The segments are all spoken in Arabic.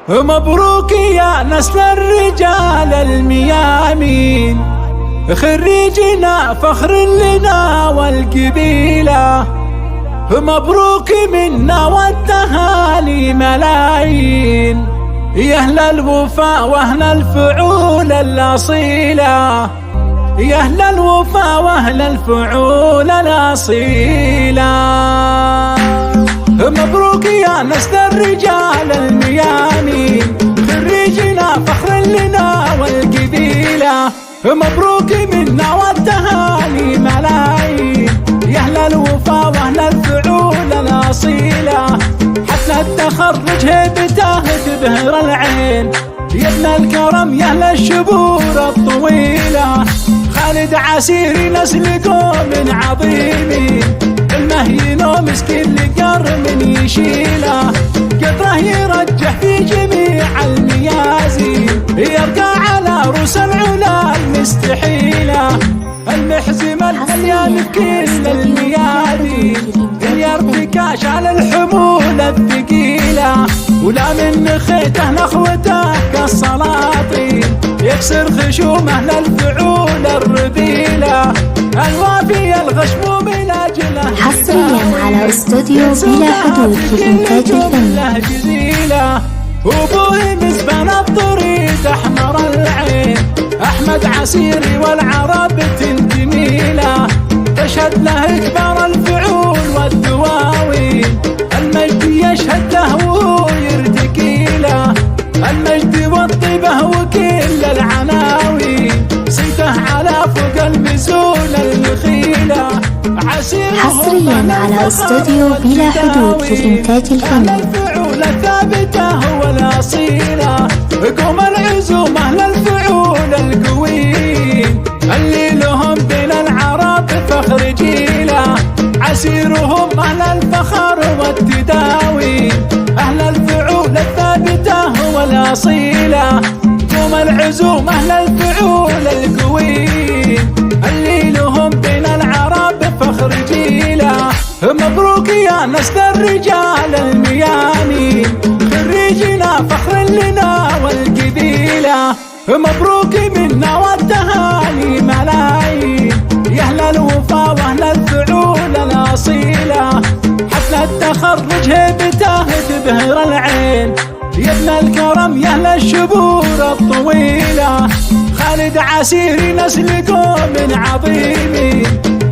مبروك يا نسل الرجال الميامين، خريجنا فخر لنا والقبيلة. مبروك منا والتهاني ملايين، يا أهل الوفاء وأهل الفعول الأصيلة، يا أهل الوفاء وأهل الفعول الأصيلة. مبروك يا نسل الرجال الميامين، خريجنا فخر لنا والقبيلة. مبروك منا والتهاني ملايين، يا أهل الوفاء وأهل الفعول الأصيلة. حفل التخرج هيبته تبهر العين، يا ابن الكرم يا أهل الشبور الطويلة. خالد عسيري نسل قوم عظيمين، المهين ومسكين لقر من يشيله. قدره يرجح في جميع الميازين، يرقى على رؤوس العلا المستحيله. المحزمة المليان بكل الميادين، يرتكاش على الحمول الثقيلة. ولا من خيته نخوته كالسلاطين، يكسر خشومه للفعول الرذيلة. الوافي الغشموم لاجله حصريا على استوديو بلا حدود للإنتاج الفني. وابوه مزبان الضريد احمر العين، احمد عسيري والعرب تنتميله. تشهد له كبار الفعول والدواوين، المجد يشهد له وهو يرتكي له. المجد والطيبه وكل العناوين، سيته على فوق المزون المخيله. حصريا على استوديو بلا حدود للإنتاج الفني. الفعول الثابته هو الأصيلة، قوم العزوم أهل الفعول القويين، اللي لهم بين العرب فخر جيله. عسيرهم أهل الفخر والتداوين، أهل الفعول الثابته هو الأصيلة. قوم العزوم أهل الفعول القويين، اللي لهم بين العرب فخر جيله. مبروك يا نسل الرجال الميامين، خريجنا فخر لنا والقبيلة. مبروك منا والتهاني ملايين، يا أهل الوفاء وأهل الفعول الأصيلة. حفل التخرج هيبته تبهر العين، يا ابن الكرم يا أهل الشبور الطويلة. خالد عسيري نسل قوم عظيمين،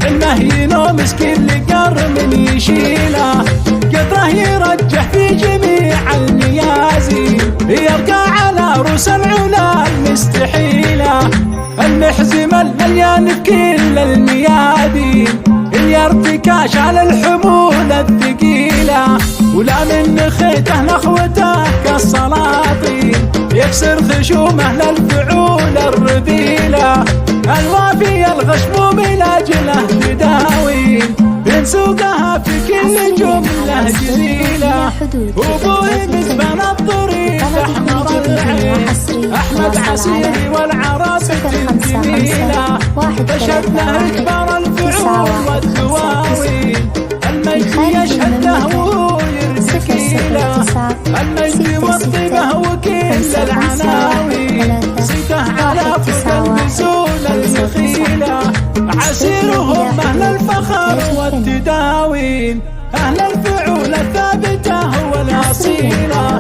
المهين ومسكين لقر من يشيله. قدره يرجح في جميع الميازين، يرقى على رؤوس العلا المستحيله. المحزمة المليان بكل الميادين، يرتكاش على الحمول الثقيله. ولا من خيته نخوته كالسلاطين، يكسر خشومه للفعول الرذيله. الوافي الغشموم لاجله تداوين، بين سوقها في كل جمله جميله. وابوه مزبان الضريد احمر العين، احمد عسيري والعرب تنتميله. تشهد له كبار الفعول والدواوين، المجد يشهد له وهو يرتكي له. المجد والطيبه وكل العناوين، سيته على فوق المزون المخيله. عسيرهم أهل الفخر والتداوين، أهل الفعول الثابته هو الأصيلة.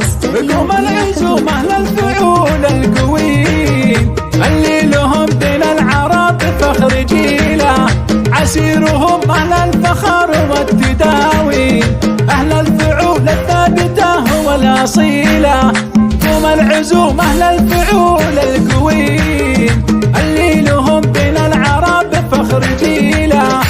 قوم العزوم أهل الفعول القويين، اللي لهم بين العرب فخر جيله. عسيرهم أهل الفخر والتداوين، أهل الفعول الثابته هو الأصيلة. قوم العزوم أهل الفعول القويين، اللي لهم بين العرب فخر جيله.